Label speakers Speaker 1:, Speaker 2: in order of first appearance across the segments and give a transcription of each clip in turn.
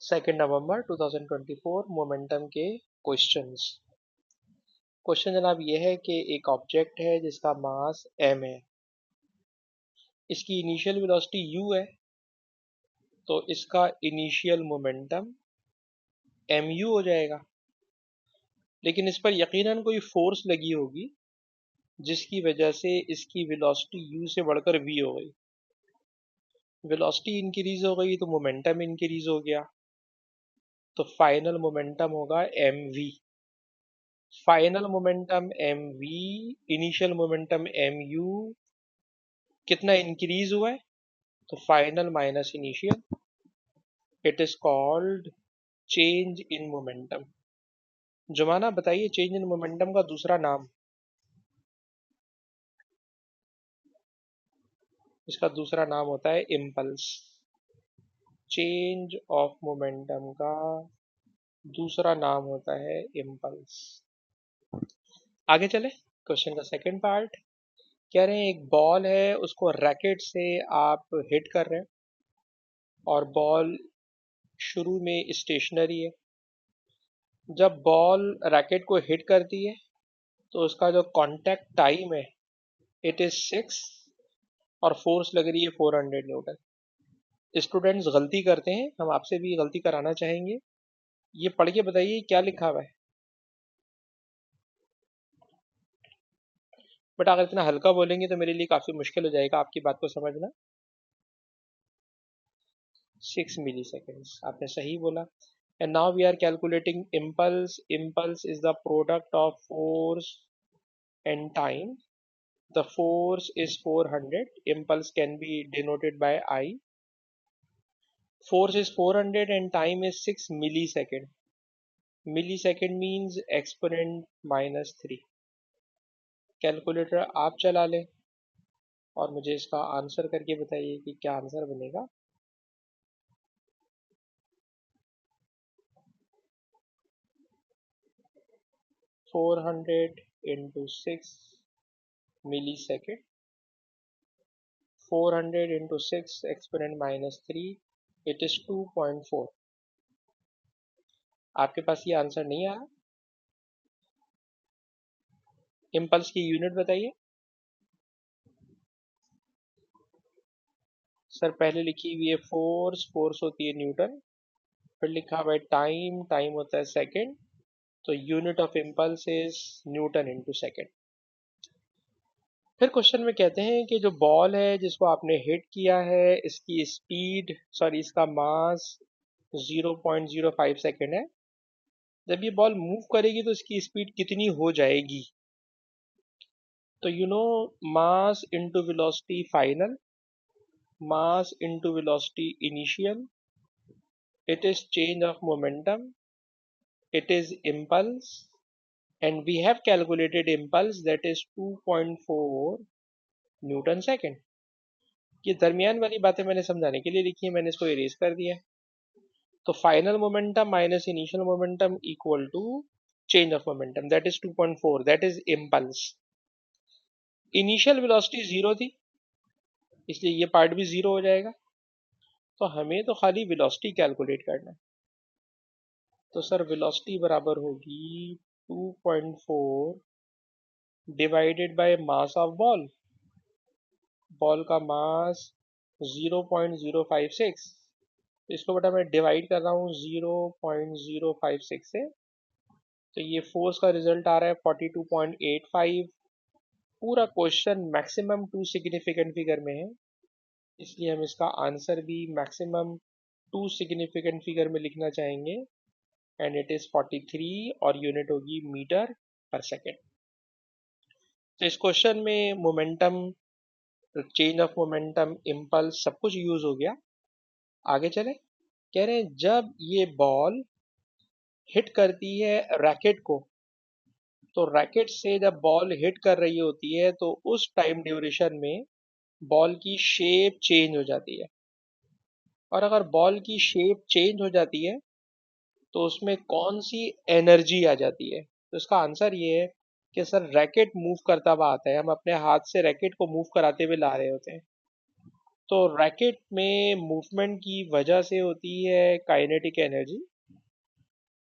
Speaker 1: 2 नवंबर 2024 momentum के questions. Question जनाब ये है कि एक ऑब्जेक्ट है जिसका मास m है, इसकी इनिशियल वेलोसिटी u है, तो इसका इनिशियल मोमेंटम mu हो जाएगा। लेकिन इस पर यकीनन कोई फोर्स लगी होगी जिसकी वजह से इसकी वेलोसिटी u से बढ़कर v हो गई। वेलोसिटी इंक्रीज हो गई तो मोमेंटम इंक्रीज हो गया, तो फाइनल मोमेंटम होगा mv। Final momentum mv, initial momentum mu, कितना इंक्रीज हुआ है तो final minus initial, it is called change in momentum. Jumana बताइए चेंज इन मोमेंटम का दूसरा नाम। इसका दूसरा नाम होता है इम्पल्स। चेंज ऑफ मोमेंटम का दूसरा नाम होता है इम्पल्स। आगे चले, क्वेश्चन का सेकंड पार्ट। कह रहे हैं एक बॉल है, उसको रैकेट से आप हिट कर रहे हैं और बॉल शुरू में स्टेशनरी है। जब बॉल रैकेट को हिट करती है तो उसका जो कांटेक्ट टाइम है इट इज 6 और फोर्स लग रही है 400 न्यूटन। स्टूडेंट्स गलती करते हैं, हम आपसे भी गलती कराना चाहेंगे। ये पढ़ के बताइए क्या लिखा हुआ है। बट अगर इतना हल्का बोलेंगे तो मेरे लिए काफी मुश्किल हो जाएगा आपकी बात को समझना। 6 मिली सेकेंड्स आपने सही बोला। And now we are calculating impulse. Impulse is the product of force and time. The force is 400. Impulse can be denoted by I. Force is 400 and time is 6 millisecond. Millisecond means exponent minus 3. Calculator आप चला लें और मुझे इसका answer करके बताइए कि क्या आंसर बनेगा। Four hundred into 6 millisecond, 400 into 6 exponent minus 3, it is 2.4। आपके पास ये आंसर नहीं आया। इम्पल्स की यूनिट बताइए। सर पहले लिखी हुई है फोर्स, फोर्स होती है न्यूटन, फिर लिखा हुआ है टाइम, टाइम होता है सेकेंड, तो unit of impulse is Newton into second. फिर क्वेश्चन में कहते हैं कि जो बॉल है जिसको आपने हिट किया है, इसकी स्पीड सॉरी इसका मास 0.05 सेकेंड है। जब ये बॉल मूव करेगी तो इसकी स्पीड कितनी हो जाएगी। तो you know mass into velocity final, mass into velocity initial, it is change of momentum, it is impulse, and we have calculated impulse that is 2.4 Newton second. ये दरमियान वाली बातें मैंने समझाने के लिए लिखी है, मैंने इसको इरेज कर दिया है। तो final momentum minus initial momentum equal to change of momentum, that is 2.4, that is impulse. Initial velocity 0 थी, इसलिए ये पार्ट भी 0 हो जाएगा। तो हमें तो खाली वेलोसिटी कैलकुलेट करना है। तो सर वेलोसिटी बराबर होगी 2.4 divided by mass of ball. Ball का मास 0.056, इसको बेटा मैं डिवाइड कर रहा हूँ 0.056 से, तो ये फोर्स का रिजल्ट आ रहा है 42.85। पूरा question maximum two significant figure में है, इसलिए हम इसका आंसर भी मैक्सिमम टू सिग्निफिकेंट फिगर में लिखना चाहेंगे, एंड इट इज 43 और यूनिट होगी मीटर पर सेकेंड। तो इस क्वेश्चन में momentum, change of momentum, impulse सब कुछ यूज हो गया। आगे चले, कह रहे हैं जब ये बॉल हिट करती है रैकेट को, तो रैकेट से जब बॉल हिट कर रही होती है तो उस टाइम ड्यूरेशन में बॉल की शेप चेंज हो जाती है। और अगर बॉल की शेप चेंज हो जाती है तो उसमें कौन सी एनर्जी आ जाती है। तो इसका आंसर ये है कि सर रैकेट मूव करता हुआ आता है, हम अपने हाथ से रैकेट को मूव कराते हुए ला रहे होते हैं। तो रैकेट में मूवमेंट की वजह से होती है काइनेटिक एनर्जी,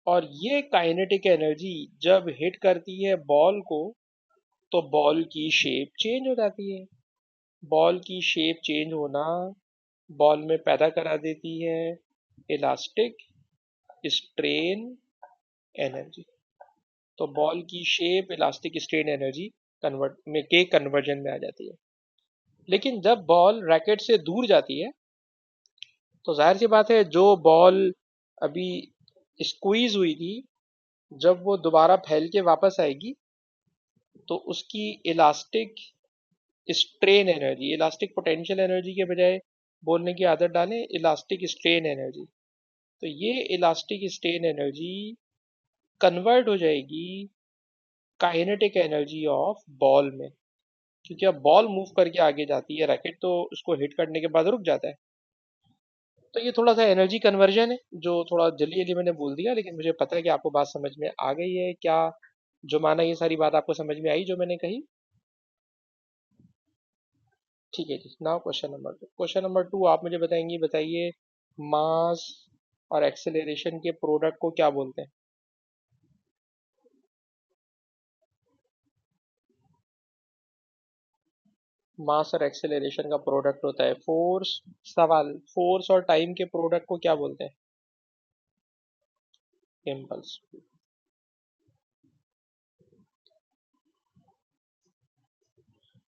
Speaker 1: और ये काइनेटिक एनर्जी जब हिट करती है बॉल को तो बॉल की शेप चेंज हो जाती है। बॉल की शेप चेंज होना बॉल में पैदा करा देती है इलास्टिक स्ट्रेन एनर्जी। तो बॉल की shape elastic strain energy conversion में आ जाती है। लेकिन जब बॉल रैकेट से दूर जाती है तो जाहिर सी बात है जो बॉल अभी स्क्वीज हुई थी, जब वो दोबारा फैल के वापस आएगी तो उसकी elastic strain energy, elastic potential energy के बजाय बोलने की आदत डालें इलास्टिक स्ट्रेन एनर्जी, तो ये इलास्टिक स्ट्रेन एनर्जी कन्वर्ट हो जाएगी काइनेटिक एनर्जी ऑफ बॉल में। क्योंकि अब बॉल मूव करके आगे जाती है, रैकेट तो उसको हिट करने के बाद रुक जाता है। तो ये थोड़ा सा एनर्जी कन्वर्जन है जो थोड़ा जल्दी जल्दी मैंने बोल दिया, लेकिन मुझे पता है कि आपको बात समझ में आ गई है क्या। जो माना ये सारी बात आपको समझ में आई जो मैंने कही। ठीक है जी, नाउ क्वेश्चन नंबर 2 आप मुझे बताइए मास और एक्सेलरेशन के प्रोडक्ट को क्या बोलते हैं। मास और एक्सेलरेशन का प्रोडक्ट होता है फोर्स। सवाल, फोर्स और टाइम के प्रोडक्ट को क्या बोलते हैं। इम्पल्स।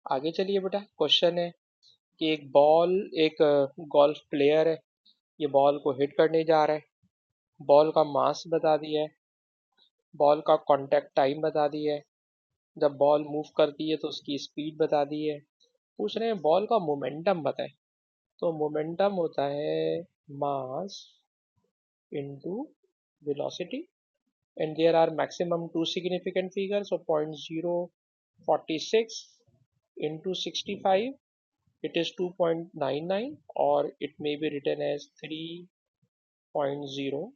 Speaker 1: आगे चलिए बेटा, क्वेश्चन है कि एक गोल्फ प्लेयर है, ये बॉल को हिट करने जा रहा है। बॉल का मास बता दिया है, बॉल का कांटेक्ट टाइम बता दिया है, जब बॉल मूव करती है तो उसकी स्पीड बता दी है। पूछ रहे हैं बॉल का मोमेंटम बताएं। तो मोमेंटम होता है mass into velocity, and there are maximum two significant figures, so 0.046 into 65, it is 2.99, or it may be written as 3.0,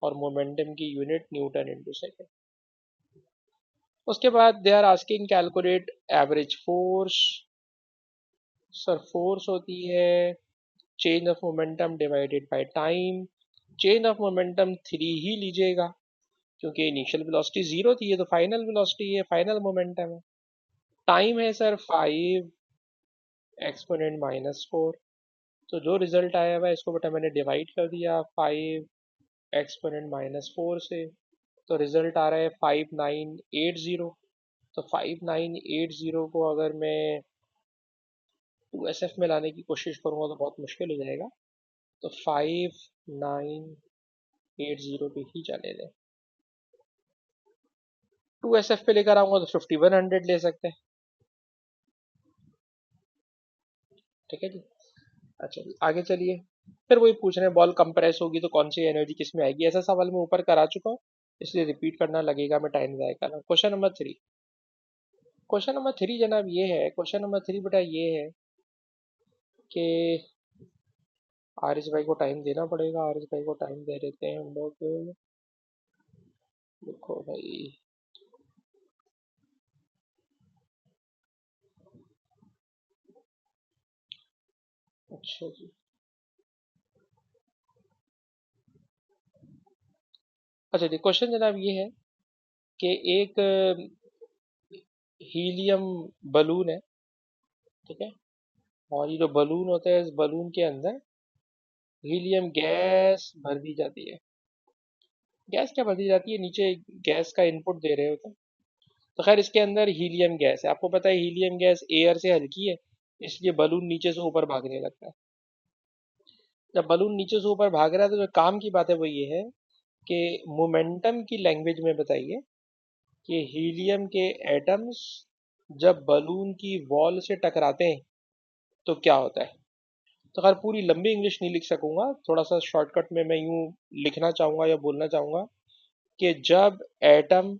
Speaker 1: और मोमेंटम की यूनिट न्यूटन इंटू सेकेंड। उसके बाद they are asking calculate average force. Sir force होती है change of momentum divided by time. Change of momentum 3 ही लीजिएगा क्योंकि initial velocity 0 थी, ये तो फाइनल वेलोसिटी है, फाइनल मोमेंटम है। टाइम है सर 5 एक्सपोनेंट -4। तो जो रिजल्ट आया हुआ है इसको बेटा मैंने डिवाइड कर दिया 5 एक्सपोनेंट -4 से, तो रिजल्ट आ रहा है 5980। तो 5980 को अगर मैं 2SF में लाने की कोशिश करूँगा तो बहुत मुश्किल हो जाएगा, तो 5980 पे ही चले दें। 2SF पे लेकर आऊँगा तो 5100 ले सकते हैं। ठीक है जी। अच्छा जी, आगे चलिए। फिर वही पूछ रहे हैं बॉल कंप्रेस होगी तो कौन सी एनर्जी किस में आएगी। ऐसा सवाल मैं ऊपर करा चुका हूँ, इसलिए रिपीट करना लगेगा, मैं टाइम ज़ाया कर रहा हूँ। क्वेश्चन नंबर 3 जनाब ये है, क्वेश्चन नंबर 3 बेटा ये है कि आरिस भाई को टाइम देना पड़ेगा, आरिस भाई को टाइम दे देते हैं हम लोग। देखो भाई, अच्छा जी। अच्छा जी, क्वेश्चन जनाब ये है कि एक हीलियम बलून है, ठीक है, और ये जो बलून होता है इस बलून के अंदर हीलियम गैस भर दी जाती है। गैस क्या भर दी जाती है, नीचे गैस का इनपुट दे रहे होते हैं। तो खैर इसके अंदर हीलियम गैस है, आपको पता है हीलियम गैस एयर से हल्की है, इसलिए बलून नीचे से ऊपर भागने लगता है। जब बलून नीचे से ऊपर भाग रहा है तो जो काम की बात है वो ये है कि मोमेंटम की लैंग्वेज में बताइए कि हीलियम के एटम्स जब बलून की वॉल से टकराते हैं तो क्या होता है। तो खैर पूरी लंबी इंग्लिश नहीं लिख सकूंगा, थोड़ा सा शॉर्टकट में मैं यूं लिखना चाहूंगा या बोलना चाहूंगा कि जब एटम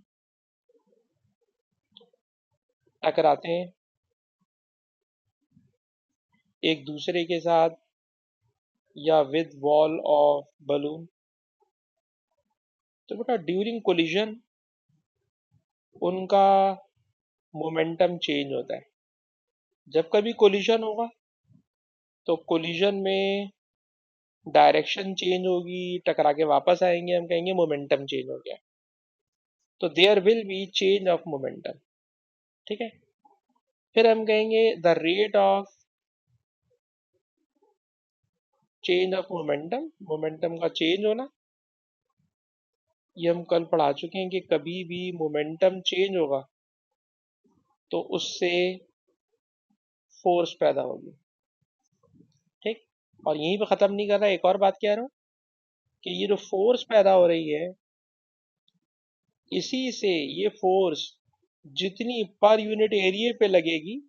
Speaker 1: टकराते हैं एक दूसरे के साथ या विद वॉल ऑफ बलून, तो बेटा ड्यूरिंग कोलिजन उनका मोमेंटम चेंज होता है। जब कभी कोलिजन होगा तो कोलिजन में डायरेक्शन चेंज होगी, टकरा के वापस आएंगे, हम कहेंगे मोमेंटम चेंज हो गया। तो there will be change of momentum. ठीक है, फिर हम कहेंगे the rate of change of momentum, momentum का चेंज होना। ये हम कल पढ़ा चुके हैं कि कभी भी मोमेंटम चेंज होगा तो उससे फोर्स पैदा होगी। ठीक, और यहीं पे खत्म नहीं कर रहा, एक और बात कह रहा हूँ कि ये जो फोर्स पैदा हो रही है, इसी से ये फोर्स जितनी पर यूनिट एरिया पे लगेगी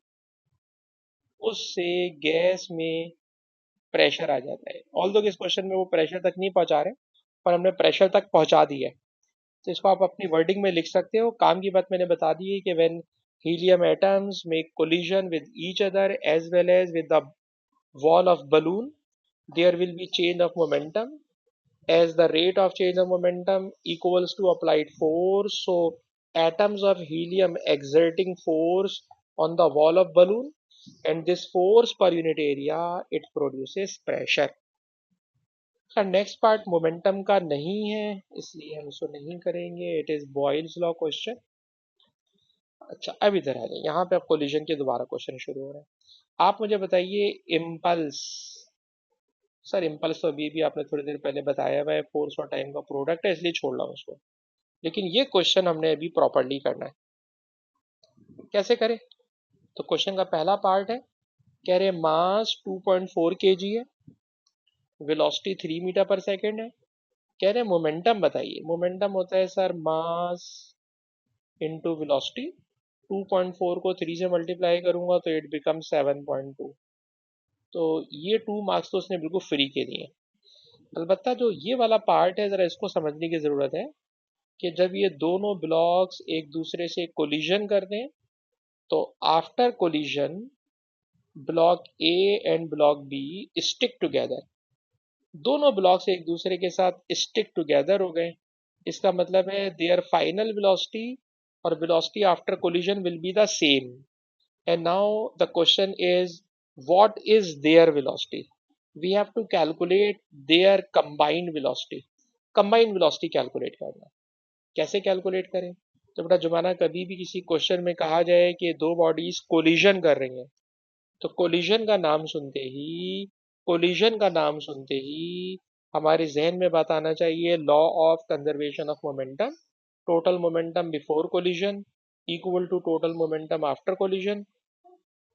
Speaker 1: उससे गैस में प्रेशर आ जाता है। ऑल्दो इस क्वेश्चन में वो प्रेशर तक नहीं पहुंचा रहे, पर हमने प्रेशर तक पहुंचा दिया है। तो इसको आप अपनी वर्डिंग में लिख सकते हो। काम की बात मैंने बता दी है कि when helium atoms make collision with each other as well as with the wall of balloon, there will be change of momentum as the rate of change of momentum equals to applied force. So atoms of helium exerting force on the wall of balloon, and this force per unit area it produces pressure. का next part momentum का नहीं है, इसलिए हम इसको नहीं करेंगे। It is Boyle's law question. अच्छा, अब इधर आ जाए, यहाँ पे अब कोलिजन के दोबारा क्वेश्चन शुरू हो रहे हैं। आप मुझे बताइए इम्पल्स। सर इम्पल्स तो अभी भी आपने थोड़ी देर पहले बताया हुआ है, फोर्स और टाइम का प्रोडक्ट है, इसलिए छोड़ रहा हूँ उसको। लेकिन ये क्वेश्चन हमने अभी प्रॉपरली करना है। कैसे करें? तो क्वेश्चन का पहला पार्ट है, कह रहे मास 2.4 kg है, वेलोसिटी 3 मीटर पर सेकेंड है। कह रहे मोमेंटम बताइए। मोमेंटम होता है सर मास इंटू वेलोसिटी। 2.4 को 3 से मल्टीप्लाई करूंगा तो इट बिकम 7.2। तो ये 2 मार्क्स तो उसने बिल्कुल फ्री के दिए। अलबत्ता जो ये वाला पार्ट है, जरा इसको समझने की जरूरत है कि जब ये दोनों ब्लॉक्स एक दूसरे से कोलिजन करते हैं तो after collision block A and block B stick together. दोनों ब्लॉक्स एक दूसरे के साथ स्टिक टुगेदर हो गए। इसका मतलब है देयर फाइनल वेलोसिटी और velocity after collision will be the same. And now the question is, what is their velocity? We have to calculate their combined velocity. Combined velocity calculate करना। कैसे calculate करें? तो बेटा जुमाना कभी भी किसी क्वेश्चन में कहा जाए कि दो बॉडीज कोलिजन कर रही हैं, तो कोलिजन का नाम सुनते ही हमारे जहन में बात आना चाहिए law of conservation of momentum. Total momentum before collision equal to total momentum after collision.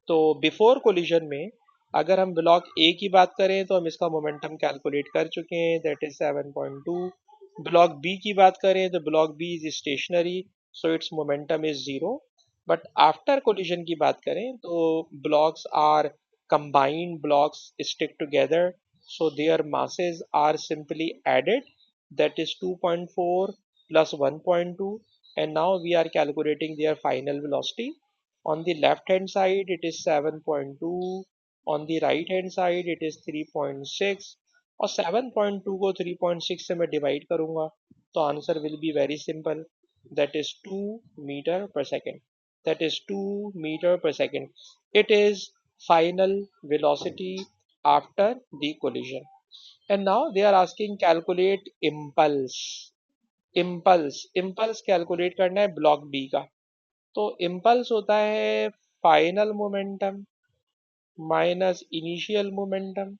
Speaker 1: तो बिफोर कोलिजन में अगर हम ब्लॉक ए की बात करें तो हम इसका मोमेंटम कैलकुलेट कर चुके हैं, दैट इज 7.2। ब्लॉक बी की बात करें तो block B is stationary, so its momentum is zero. But after collision की बात करें तो blocks are combined blocks stick together, so their masses are simply added, that is 2.4 plus 1.2, and now we are calculating their final velocity. On the left hand side it is 7.2, on the right hand side it is 3.6, और 7.2 को 3.6 से मैं divide करूंगा तो answer will be very simple, that is 2 metre per second. That is 2 metre per second. It is final velocity after the collision. And now they are asking calculate impulse. impulse calculate करना है block B का। तो impulse होता है final momentum minus initial momentum.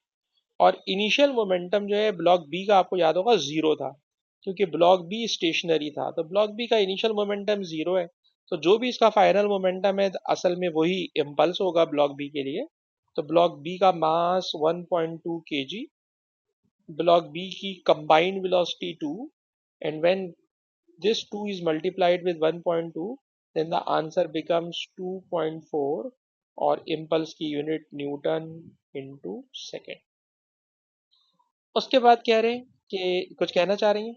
Speaker 1: और initial momentum जो है block B का आपको याद होगा जीरो था, क्योंकि ब्लॉक बी स्टेशनरी था। तो ब्लॉक बी का इनिशियल मोमेंटम जीरो है, तो जो भी इसका फाइनल मोमेंटम है असल में वही इम्पल्स होगा ब्लॉक बी के लिए। तो ब्लॉक बी का मास 1.2 kg, ब्लॉक बी की combined velocity 2, and when this 2 is multiplied with 1.2, then the answer becomes 2.4 और इम्पल्स की यूनिट न्यूटन इनटू सेकेंड। उसके बाद कह रहे हैं कि कुछ कहना चाह रही हैं?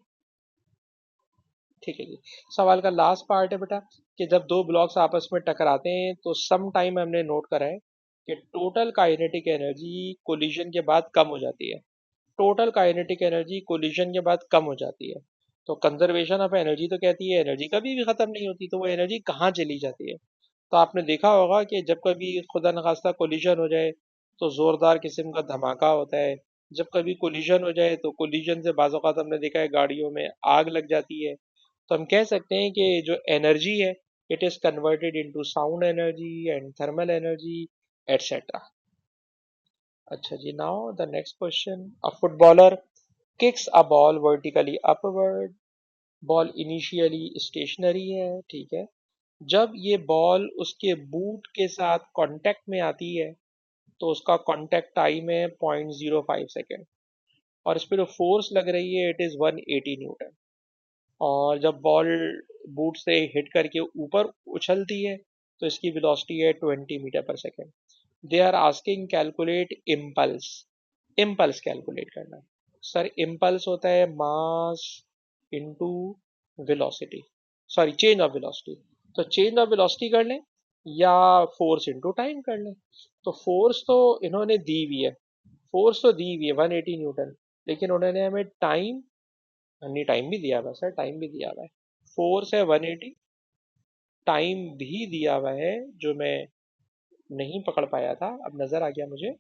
Speaker 1: ठीक है जी। सवाल का लास्ट पार्ट है बेटा कि जब दो ब्लॉक्स आपस में टकराते हैं तो सम टाइम हमने नोट करा है कि टोटल काइनेटिक एनर्जी कोलिजन के बाद कम हो जाती है। टोटल काइनेटिक एनर्जी कोलिजन के बाद कम हो जाती है। तो कंजर्वेशन ऑफ एनर्जी तो कहती है एनर्जी कभी भी खत्म नहीं होती, तो वो एनर्जी कहाँ चली जाती है? तो आपने देखा होगा कि जब कभी खुदा न खास्ता कोलिजन हो जाए तो जोरदार किस्म का धमाका होता है। जब कभी कोलिजन हो जाए तो कोलिजन से बाज़ औक़ात हमने देखा है गाड़ियों में आग लग जाती है। तो हम कह सकते हैं कि जो एनर्जी है it is converted into sound energy and thermal energy etcetera. अच्छा जी, now the next question, a footballer kicks a ball vertically upward. Ball initially stationary है, ठीक है। जब ये बॉल उसके बूट के साथ कांटेक्ट में आती है तो उसका कांटेक्ट टाइम है 0.05 सेकेंड, और इस पे जो फोर्स लग रही है इट इज 180 न्यूटन। और जब बॉल बूट से हिट करके ऊपर उछलती है तो इसकी वेलोसिटी है 20 metre per second. They are asking calculate impulse. Impulse calculate करना है। सर इम्पल्स होता है mass into velocity, sorry change of velocity. तो चेंज ऑफ वेलोसिटी कर लें या फोर्स इनटू टाइम कर लें। तो फोर्स तो इन्होंने दी हुई है, फोर्स तो दी हुई है 180 न्यूटन, लेकिन उन्होंने हमें टाइम, नहीं टाइम भी दिया हुआ है सर, टाइम भी दिया हुआ है। फोर्स है 180, टाइम भी दिया हुआ है जो मैं नहीं पकड़ पाया था, अब नजर आ गया मुझे।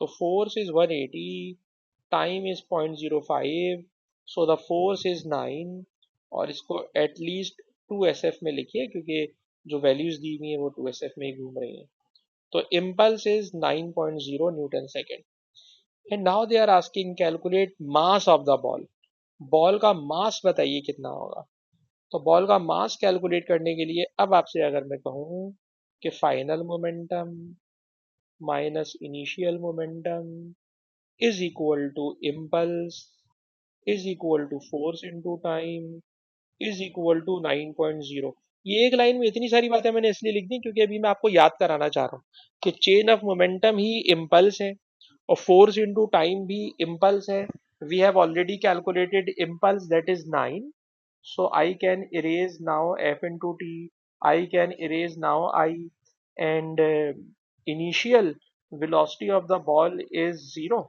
Speaker 1: तो force is 180, time is 0.05, so the force is 9। और इसको एटलीस्ट 2SF में लिखिए क्योंकि जो वैल्यूज दी हुई है वो 2SF में ही घूम रही हैं। तो impulse is 9.0 newton second. And now they are asking calculate mass of the ball. Ball का मास बताइए कितना होगा। तो बॉल का मास कैलकुलेट करने के लिए अब आपसे अगर मैं कहूँ कि final momentum minus initial momentum is equal to impulse is equal to force into time is equal to 9.0। ये एक लाइन में इतनी सारी बातें मैंने इसलिए लिख दी क्योंकि अभी मैं आपको याद कराना चाह रहा हूँ कि चेन ऑफ मोमेंटम ही इम्पल्स है और फोर्स इनटू टाइम भी इम्पल्स है। We have already calculated impulse that is 9, so I can erase now f into t, I can erase now I, and initial velocity of the ball is 0।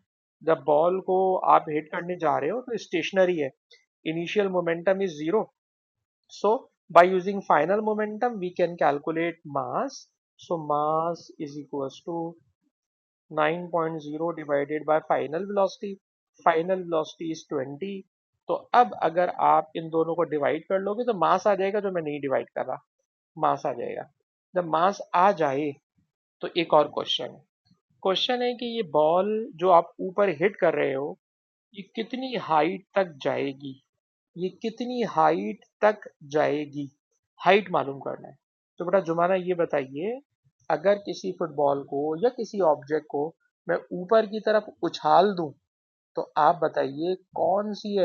Speaker 1: जब ball को आप hit करने जा रहे हो तो स्टेशनरी है, initial momentum is 0। So by using final momentum we can calculate mass, so mass is equals to 9.0 divided by final velocity, final velocity is 20। तो अब अगर आप इन दोनों को डिवाइड कर लोगे तो मास आ जाएगा, जो मैं नहीं डिवाइड कर रहा, मास आ जाएगा। जब मास आ जाए तो एक और क्वेश्चन है, क्वेश्चन है कि ये बॉल जो आप ऊपर हिट कर रहे हो ये कितनी हाइट तक जाएगी, ये कितनी हाइट तक जाएगी, हाइट मालूम करना है। तो बेटा जुमाना ये बताइए, अगर किसी फुटबॉल को या किसी ऑब्जेक्ट को मैं ऊपर की तरफ उछाल दूं तो आप बताइए कौन सी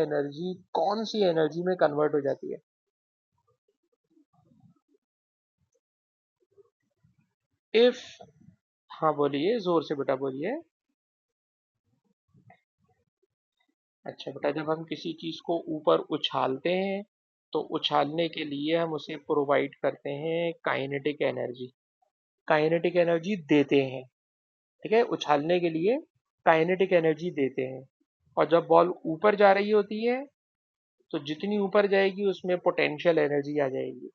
Speaker 1: एनर्जी में कन्वर्ट हो जाती है। इफ, हाँ बोलिए जोर से बेटा बोलिए। अच्छा बेटा, जब हम किसी चीज को ऊपर उछालते हैं तो उछालने के लिए हम उसे प्रोवाइड करते हैं काइनेटिक एनर्जी, काइनेटिक एनर्जी देते हैं, ठीक है, उछालने के लिए काइनेटिक एनर्जी देते हैं। और जब बॉल ऊपर जा रही होती है तो जितनी ऊपर जाएगी उसमें पोटेंशियल एनर्जी आ जाएगी।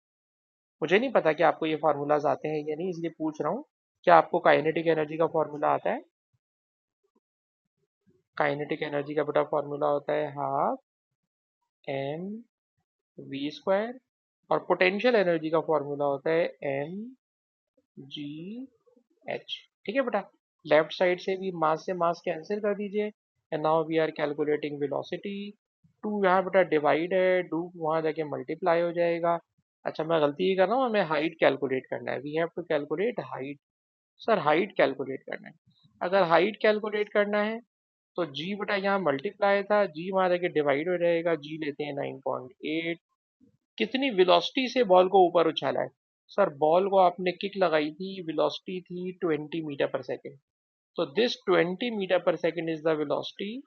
Speaker 1: मुझे नहीं पता कि आपको ये फार्मूलाज आते हैं या नहीं, इसलिए पूछ रहा हूँ, क्या आपको काइनेटिक एनर्जी का फॉर्मूला आता है। काइनेटिक एनर्जी का बेटा फॉर्मूला होता है हाफ एम वी स्क्वायर, और पोटेंशियल एनर्जी का फॉर्मूला होता है एम जी एच। ठीक है बेटा, लेफ्ट साइड से भी मास से मास कैंसिल कर दीजिए। And now we are calculating velocity. To यहाँ बेटा डिवाइड है, टू वहाँ जाके मल्टीप्लाई हो जाएगा। अच्छा मैं गलती ही कर रहा हूँ, हमें हाइट कैलकुलेट करना है, we have to calculate height. Sir height calculate करना है, अगर हाइट कैलकुलेट करना है तो जी बटा यहाँ मल्टीप्लाई था, जी वहाँ जाके डिवाइड हो जाएगा, जी लेते हैं 9.8। कितनी वेलोसिटी से बॉल को ऊपर उछाला है। सर बॉल को आपने किक लगाई थी, वेलोसिटी थी 20 metre per second. So this 20 meter per second is the velocity,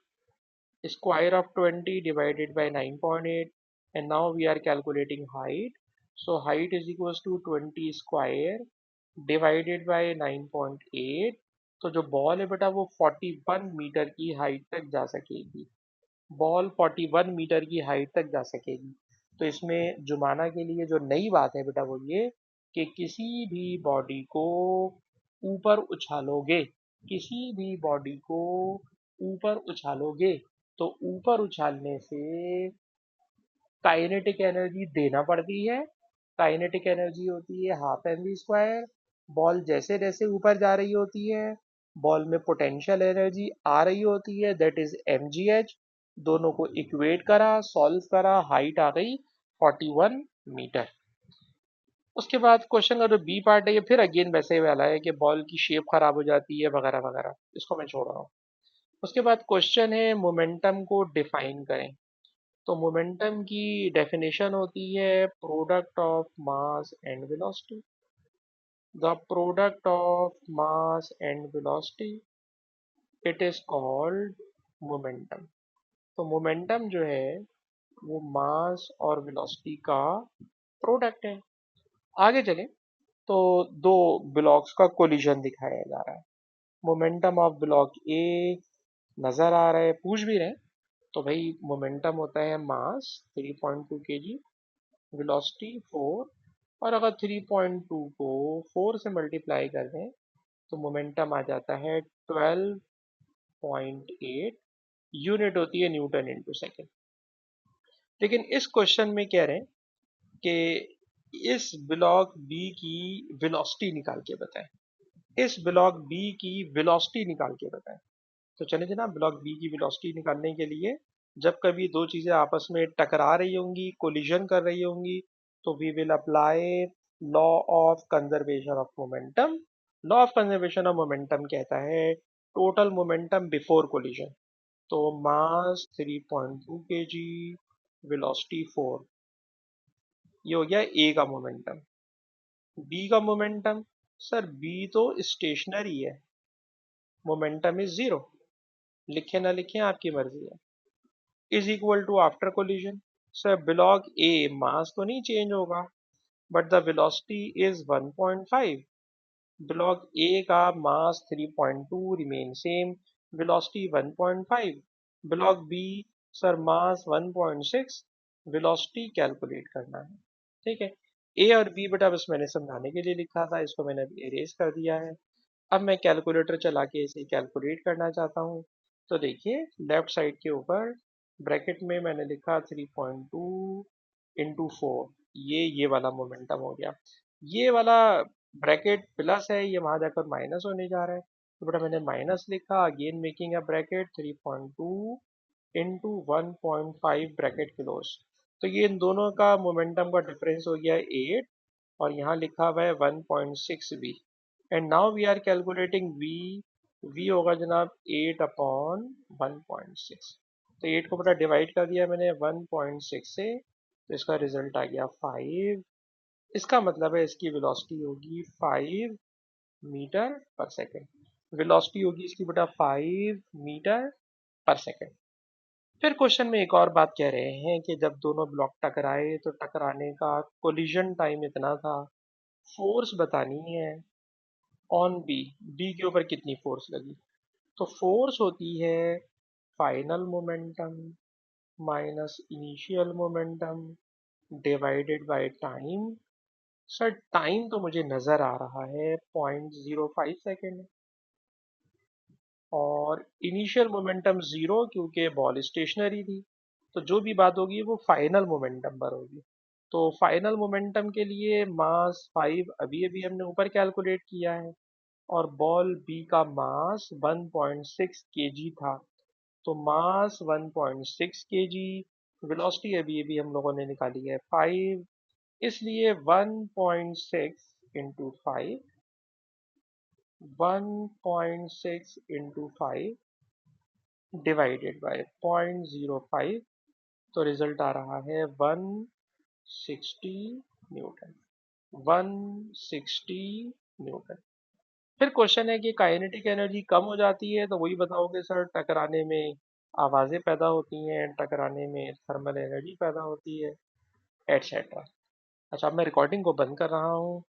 Speaker 1: square of 20 divided by 9.8, and now we are calculating height. So height is equals to 20 square divided by 9.8। तो जो ball है बेटा वो 41 metre की height तक जा सकेगी, ball 41 metre की हाइट तक जा सकेगी। तो इसमें जुमाना के लिए जो नई बात है बेटा वो ये कि किसी भी बॉडी को ऊपर उछालोगे किसी भी बॉडी को ऊपर उछालोगे तो ऊपर उछालने से काइनेटिक एनर्जी देना पड़ती है। काइनेटिक एनर्जी होती है half m v square. Ball जैसे जैसे ऊपर जा रही होती है, बॉल में पोटेंशियल एनर्जी आ रही होती है, that is m g h. दोनों को इक्वेट करा, सॉल्व करा, हाइट आ गई 41 मीटर। उसके बाद क्वेश्चन का जो बी पार्ट है ये फिर अगेन वैसे वाला है कि बॉल की शेप खराब हो जाती है वगैरह वगैरह, इसको मैं छोड़ रहा हूँ। उसके बाद क्वेश्चन है मोमेंटम को डिफाइन करें। तो मोमेंटम की डेफिनेशन होती है product of mass and velocity. The product of mass and velocity, it is called momentum. तो मोमेंटम जो है वो मास और वेलोसिटी का प्रोडक्ट है। आगे चलें तो दो ब्लॉक्स का कोलिजन दिखाया जा रहा है। मोमेंटम ऑफ ब्लॉक ए नजर आ रहा है, पूछ भी रहे हैं। तो भाई मोमेंटम होता है मास 3.2 kg, वेलोसिटी 4, और अगर 3.2 को 4 से मल्टीप्लाई कर दें तो मोमेंटम आ जाता है 12.8। यूनिट होती है न्यूटन इंटू सेकेंड। लेकिन इस क्वेश्चन में कह रहे हैं कि इस ब्लॉक बी की वेलोसिटी निकाल के बताएं। इस ब्लॉक बी की वेलोसिटी निकाल के बताएं। तो चले जना ब्लॉक बी की वेलोसिटी निकालने के लिए जब कभी दो चीजें आपस में टकरा रही होंगी, कोलिजन कर रही होंगी, तो we will apply law of conservation of momentum. Law of conservation of momentum कहता है टोटल मोमेंटम बिफोर कोलिजन। तो मास 3.2 kg, वेलोसिटी 4, ये हो गया ए का मोमेंटम। बी का मोमेंटम, सर बी तो स्टेशनरी है, मोमेंटम इज जीरो। लिखे ना लिखे आपकी मर्जी है। Is equal to after collision, sir block A mass तो नहीं चेंज होगा but the velocity is 1.5। Block A का mass 3.2 remain same, velocity 1.5। Block B, sir mass 1.6, velocity calculate करना है। ठीक है, ए और बी बेटा बस मैंने समझाने के लिए लिखा था, इसको मैंने अभी इरेज कर दिया है। अब मैं कैलकुलेटर चला के इसे कैलकुलेट करना चाहता हूँ। तो देखिए लेफ्ट साइड के ऊपर ब्रैकेट में मैंने लिखा 3.2 इंटू 4, ये वाला मोमेंटम हो गया। ये वाला ब्रैकेट प्लस है, ये वहां जाकर माइनस होने जा रहा है, तो बेटा मैंने माइनस लिखा, again making a bracket 3.2 into 1.5 bracket close. तो ये इन दोनों का मोमेंटम का डिफरेंस हो गया 8, और यहाँ लिखा हुआ है 1.6 v। And now we are calculating v। v होगा जनाब 8 अपॉन 1.6। तो 8 को पूरा डिवाइड कर दिया मैंने 1.6 से, तो इसका रिजल्ट आ गया 5। इसका मतलब है इसकी वेलोसिटी होगी 5 मीटर पर सेकेंड। वेलोसिटी होगी इसकी बेटा 5 मीटर पर सेकेंड। फिर क्वेश्चन में एक और बात कह रहे हैं कि जब दोनों ब्लॉक टकराए तो टकराने का कोलिजन टाइम इतना था, फोर्स बतानी है ऑन बी, बी के ऊपर कितनी फोर्स लगी। तो फोर्स होती है final momentum minus initial momentum divided by time. Sir time तो मुझे नजर आ रहा है 0.05 सेकेंड, और इनिशियल मोमेंटम जीरो क्योंकि बॉल स्टेशनरी थी। तो जो भी बात होगी वो फाइनल मोमेंटम पर होगी। तो फाइनल मोमेंटम के लिए मास 5 अभी अभी हमने ऊपर कैलकुलेट किया है, और बॉल बी का मास 1.6 केजी था। तो मास 1.6 केजी, वेलोसिटी अभी अभी हम लोगों ने निकाली है 5, इसलिए 1.6 इंटू 5, 1.6 इंटू 5 डिवाइडेड बाय 0.05, तो रिजल्ट आ रहा है 160 न्यूटन। 160 न्यूटन। फिर क्वेश्चन है कि काइनेटिक एनर्जी कम हो जाती है तो वही बताओगे सर, टकराने में आवाजें पैदा होती हैं, टकराने में थर्मल एनर्जी पैदा होती है, एटसेट्रा। अच्छा अब मैं रिकॉर्डिंग को बंद कर रहा हूँ।